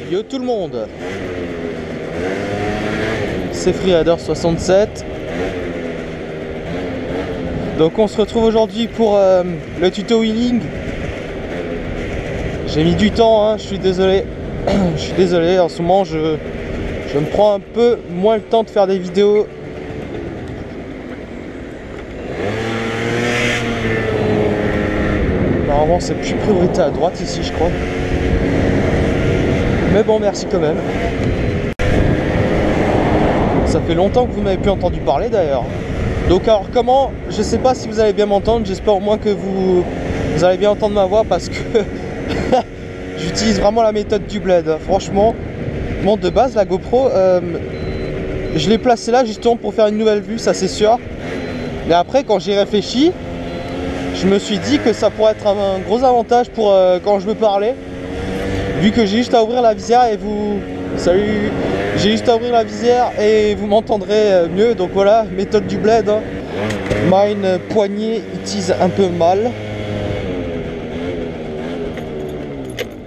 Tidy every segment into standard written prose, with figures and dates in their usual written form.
Yo tout le monde, c'est Freerider67. Donc on se retrouve aujourd'hui pour le tuto wheeling. J'ai mis du temps, hein, je suis désolé. Je suis désolé, en ce moment je me prends un peu moins le temps de faire des vidéos. Normalement c'est plus priorité à droite ici je crois. Mais bon, merci quand même. Ça fait longtemps que vous m'avez plus entendu parler d'ailleurs. Donc alors comment, je sais pas si vous allez bien m'entendre, j'espère au moins que vous allez bien entendre ma voix parce que j'utilise vraiment la méthode du bled. Franchement, bon, de base la GoPro, je l'ai placée là justement pour faire une nouvelle vue, ça c'est sûr. Mais après quand j'y réfléchi, je me suis dit que ça pourrait être un gros avantage pour quand je veux parler. Vu que j'ai juste à ouvrir la visière et vous... Salut! J'ai juste à ouvrir la visière et vous m'entendrez mieux. Donc voilà, méthode du bled. Hein. Mine poignée utilise un peu mal.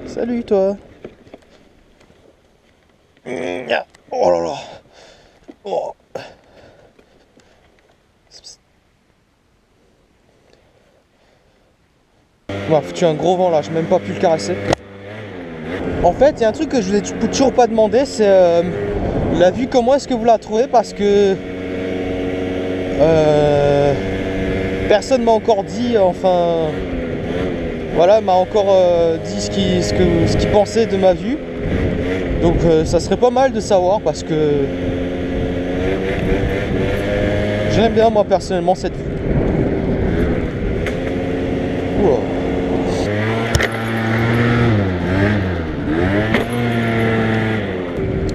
Salut toi! Oh là là! Oh. On m'a foutu un gros vent là, j'ai même pas pu le caresser. En fait, il y a un truc que je vous ai toujours pas demandé, c'est la vue, comment est-ce que vous la trouvez, parce que personne m'a encore dit, enfin voilà, m'a encore dit ce qu'il pensait de ma vue. Donc ça serait pas mal de savoir parce que j'aime bien moi personnellement cette vue. Wow.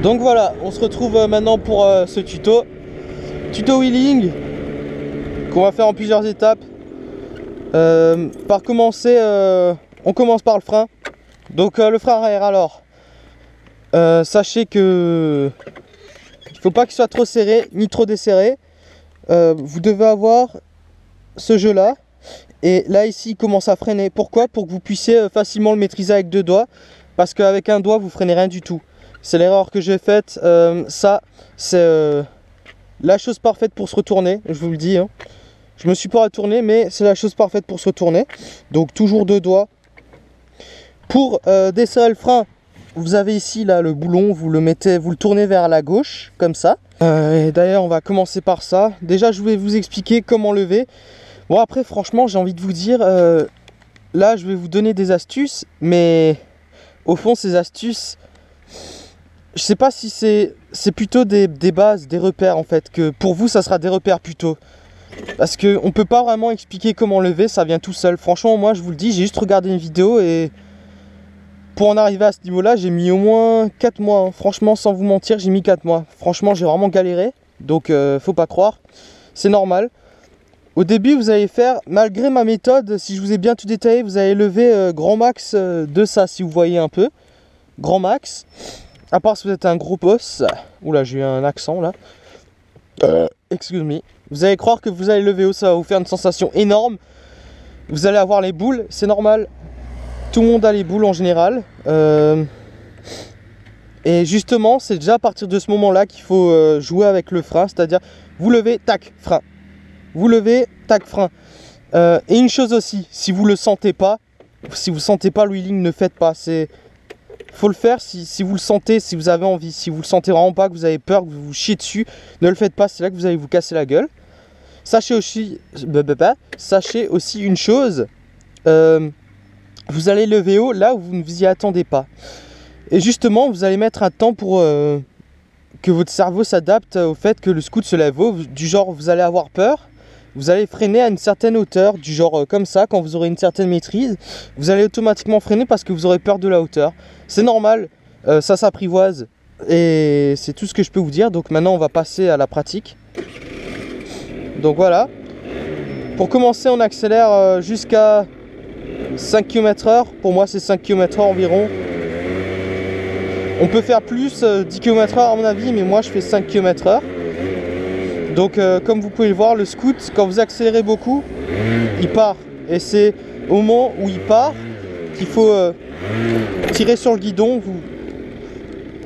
Donc voilà, on se retrouve maintenant pour ce tuto wheeling qu'on va faire en plusieurs étapes. On commence par le frein. Donc le frein arrière, alors sachez que il faut pas qu'il soit trop serré ni trop desserré. Vous devez avoir ce jeu là, et là ici il commence à freiner. Pourquoi? Pour que vous puissiez facilement le maîtriser avec deux doigts, parce qu'avec un doigt vous freinez rien du tout. C'est l'erreur que j'ai faite. Ça, c'est la chose parfaite pour se retourner, je vous le dis. Hein. Je me suis pas retourné, mais c'est la chose parfaite pour se retourner. Donc toujours deux doigts. Pour desserrer le frein, vous avez ici là le boulon, vous le tournez vers la gauche, comme ça. Et d'ailleurs, on va commencer par ça. Déjà, je vais vous expliquer comment lever. Bon, après, franchement, j'ai envie de vous dire, là, je vais vous donner des astuces, mais au fond, ces astuces, je sais pas si c'est plutôt des bases, des repères en fait, que pour vous ça sera des repères plutôt. Parce que on peut pas vraiment expliquer comment lever, ça vient tout seul. Franchement moi je vous le dis, j'ai juste regardé une vidéo et pour en arriver à ce niveau là j'ai mis au moins 4 mois. Hein. Franchement sans vous mentir j'ai mis 4 mois. Franchement j'ai vraiment galéré, donc faut pas croire, c'est normal. Au début vous allez faire, malgré ma méthode, si je vous ai bien tout détaillé, vous allez lever grand max de ça si vous voyez un peu. Grand max. À part si vous êtes un gros boss. Oula, j'ai eu un accent là. Excuse me. Vous allez croire que vous allez lever haut, ça va vous faire une sensation énorme. Vous allez avoir les boules, c'est normal. Tout le monde a les boules en général. Et justement, c'est déjà à partir de ce moment-là qu'il faut jouer avec le frein. C'est-à-dire, vous levez, tac, frein. Vous levez, tac, frein. Et une chose aussi, si vous le sentez pas, le wheeling, ne faites pas. Faut le faire si vous le sentez, si vous avez envie. Si vous le sentez vraiment pas, que vous avez peur, que vous vous chiez dessus, ne le faites pas, c'est là que vous allez vous casser la gueule. Sachez aussi une chose, vous allez lever haut là où vous ne vous y attendez pas. Et justement, vous allez mettre un temps pour que votre cerveau s'adapte au fait que le scoot se lève haut. Du genre, vous allez avoir peur, vous allez freiner à une certaine hauteur, du genre comme ça, quand vous aurez une certaine maîtrise, vous allez automatiquement freiner parce que vous aurez peur de la hauteur. C'est normal, ça s'apprivoise et c'est tout ce que je peux vous dire. Donc maintenant on va passer à la pratique. Donc voilà, pour commencer on accélère jusqu'à 5 km/h. Pour moi c'est 5 km/h environ. On peut faire plus, 10 km/h à mon avis, mais moi je fais 5 km/h. Donc comme vous pouvez le voir, le scoot, quand vous accélérez beaucoup, il part. Et c'est au moment où il part qu'il faut tirer sur le guidon.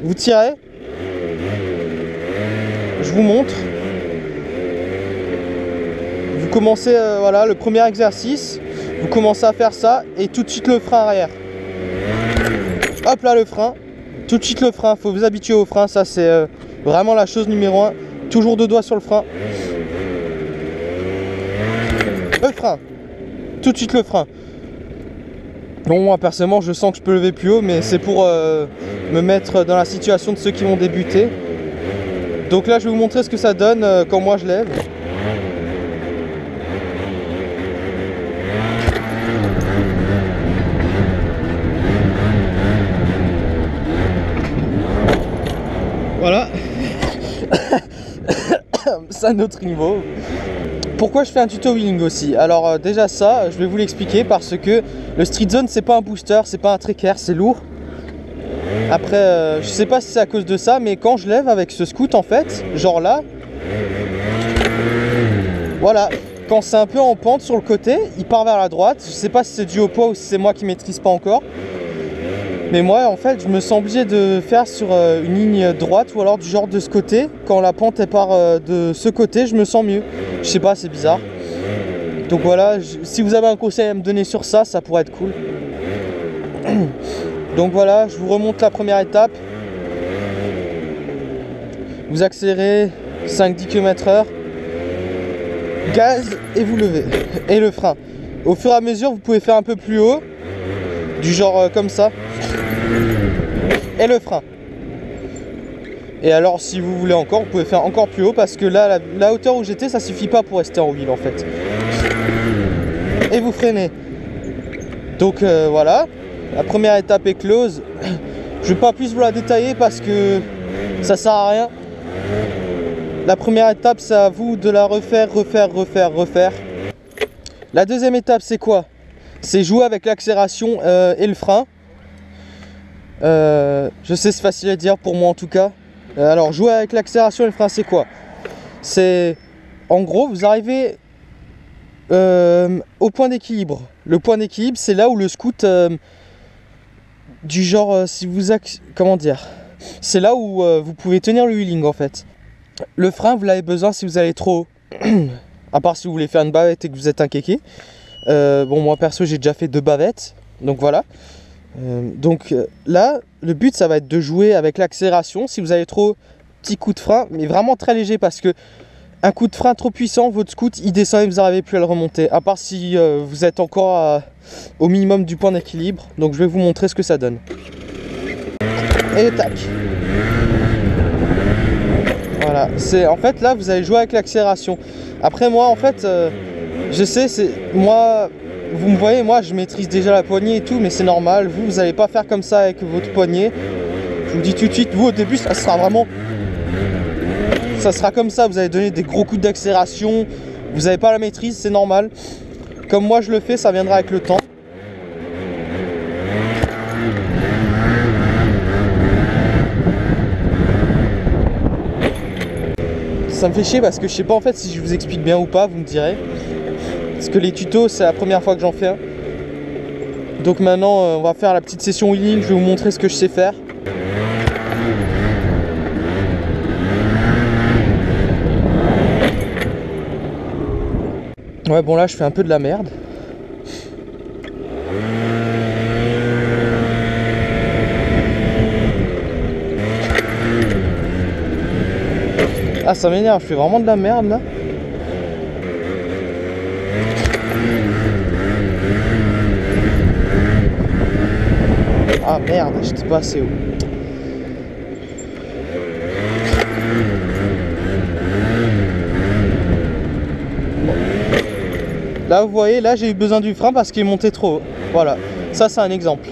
vous tirez. Je vous montre. Vous commencez, voilà, le premier exercice. Vous commencez à faire ça et tout de suite le frein arrière. Hop là le frein. Tout de suite le frein. Faut vous habituer au frein. Ça c'est vraiment la chose numéro 1. Toujours 2 doigts sur le frein. Le frein. Tout de suite le frein. Bon, moi personnellement je sens que je peux lever plus haut, mais c'est pour me mettre dans la situation de ceux qui vont débuter. Donc là je vais vous montrer ce que ça donne quand moi je lève. Voilà. C'est un autre niveau. Pourquoi je fais un tuto wheeling aussi? Alors déjà ça, je vais vous l'expliquer parce que le street zone c'est pas un booster, c'est pas un trekker, c'est lourd. Après, je sais pas si c'est à cause de ça, mais quand je lève avec ce scoot en fait, genre là, voilà, quand c'est un peu en pente sur le côté, il part vers la droite. Je sais pas si c'est dû au poids ou si c'est moi qui maîtrise pas encore. Mais moi en fait je me sens obligé de faire sur une ligne droite ou alors du genre de ce côté. Quand la pente elle part de ce côté, je me sens mieux. Je sais pas, c'est bizarre. Donc voilà, si vous avez un conseil à me donner sur ça, ça pourrait être cool. Donc voilà, je vous remonte la première étape. Vous accélérez 5-10 km/h. Gaz et vous levez. Et le frein. Au fur et à mesure, vous pouvez faire un peu plus haut. Du genre comme ça. Et le frein. Et alors si vous voulez encore, vous pouvez faire encore plus haut parce que là, la hauteur où j'étais, ça suffit pas pour rester en wheel en fait. Et vous freinez. Donc voilà, la première étape est close. Je vais pas plus vous la détailler parce que ça sert à rien. La première étape, c'est à vous de la refaire. La deuxième étape, c'est quoi? C'est jouer avec l'accélération et le frein. Je sais, c'est facile à dire pour moi en tout cas. Alors jouer avec l'accélération et le frein, c'est quoi? C'est en gros vous arrivez au point d'équilibre. Le point d'équilibre, c'est là où le scoot du genre si vous comment dire, c'est là où vous pouvez tenir le wheeling en fait. Le frein vous l'avez besoin si vous allez trop haut. À part si vous voulez faire une bavette et que vous êtes un kéké. Bon moi perso j'ai déjà fait 2 bavettes. Donc voilà. Donc là le but ça va être de jouer avec l'accélération. Si vous avez trop, petit coup de frein, mais vraiment très léger parce que un coup de frein trop puissant, votre scoot il descend et vous n'arrivez plus à le remonter. À part si vous êtes encore au minimum du point d'équilibre. Donc je vais vous montrer ce que ça donne. Et tac. Voilà, c'est en fait là vous allez jouer avec l'accélération. Après moi en fait je sais, c'est moi, vous me voyez, moi je maîtrise déjà la poignée et tout, mais c'est normal, vous n'allez pas faire comme ça avec votre poignet. Je vous dis tout de suite, vous au début ça sera vraiment, ça sera comme ça, vous allez donner des gros coups d'accélération, vous n'avez pas la maîtrise, c'est normal. Comme moi je le fais, ça viendra avec le temps. Ça me fait chier parce que je sais pas en fait si je vous explique bien ou pas, vous me direz. Parce que les tutos c'est la première fois que j'en fais un. Donc maintenant on va faire la petite session wheeling, je vais vous montrer ce que je sais faire. Ouais bon là je fais un peu de la merde. Ah ça m'énerve, je fais vraiment de la merde là. Ah merde, j'étais pas assez haut. Bon. Là vous voyez, là j'ai eu besoin du frein parce qu'il est monté trop haut. Voilà, ça c'est un exemple.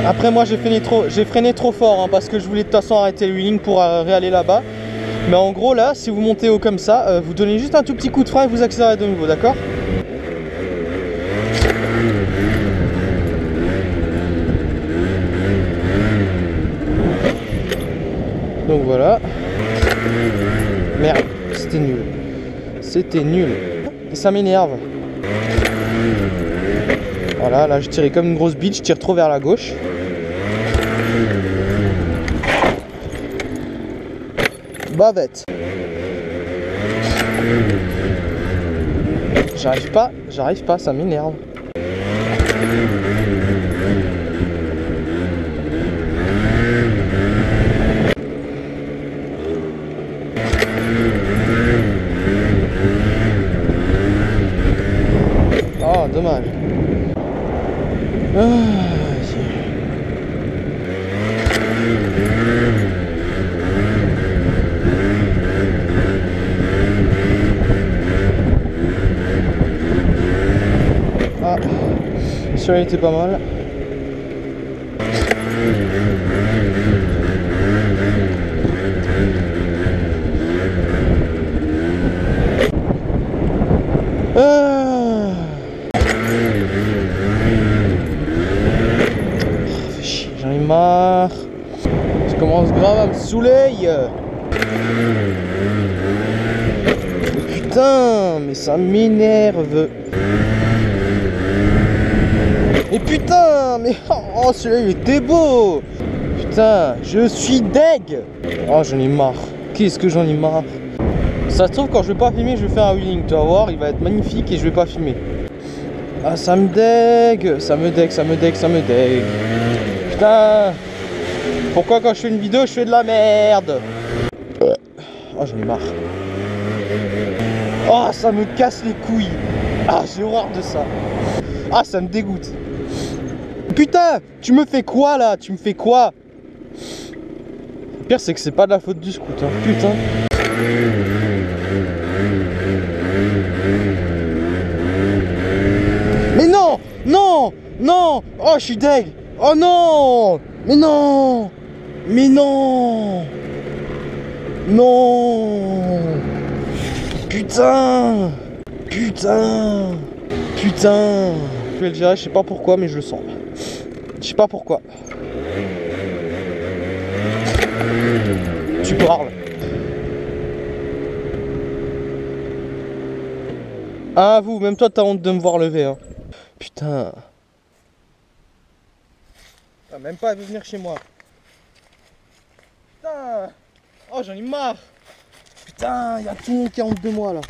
Après moi j'ai freiné trop fort hein, parce que je voulais de toute façon arrêter le wheeling pour réaller là-bas. Mais en gros là, si vous montez haut comme ça, vous donnez juste un tout petit coup de frein et vous accélérez de nouveau, d'accord? Donc voilà. Merde, c'était nul. C'était nul. Et ça m'énerve. Voilà, là je tirais comme une grosse bitch, je tire trop vers la gauche. bavette. J'arrive pas, ça m'énerve. Oh, dommage. Ah, celui-là était pas mal. J'en ai marre. Je commence grave à me saouler. Putain, mais ça m'énerve. Et putain, mais oh, celui-là il était beau. Putain, je suis deg. Oh, j'en ai marre. Qu'est-ce que j'en ai marre. Ça se trouve, quand je vais pas filmer, je vais faire un wheeling. Tu vas voir, il va être magnifique et je vais pas filmer. Ah, ça me dégue. Ça me dégue. Putain. Pourquoi quand je fais une vidéo, je fais de la merde? Oh, j'en ai marre. Oh, ça me casse les couilles. Ah, j'ai horreur de ça. Ah, ça me dégoûte. Putain, tu me fais quoi là? Tu me fais quoi? Le pire, c'est que c'est pas de la faute du scooter. Putain. Mais non! Non! Non! Oh, je suis deg! Oh non! Mais non! Mais non! Non! Putain! Putain! Putain! Je vais le gérer, je sais pas pourquoi, mais je le sens. Je sais pas pourquoi. Tu parles. Ah, vous, même toi, t'as honte de me voir lever, hein. Putain. Ah, même pas, elle veut venir chez moi. Putain. Oh, j'en ai marre. Putain, y'a tout le monde qui a honte de moi, là.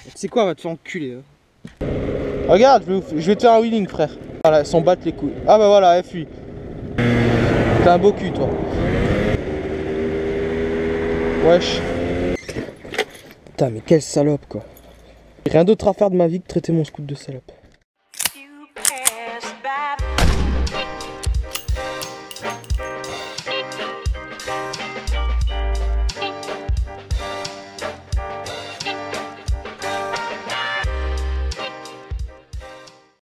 Tu sais quoi, va te faire enculer, hein. Regarde, je vais te faire un wheeling, frère. Voilà, elles s'en battent les couilles. Ah bah voilà, elle fuit. T'as un beau cul, toi. Wesh. Putain, mais quelle salope, quoi. Rien d'autre à faire de ma vie que traiter mon scout de salope.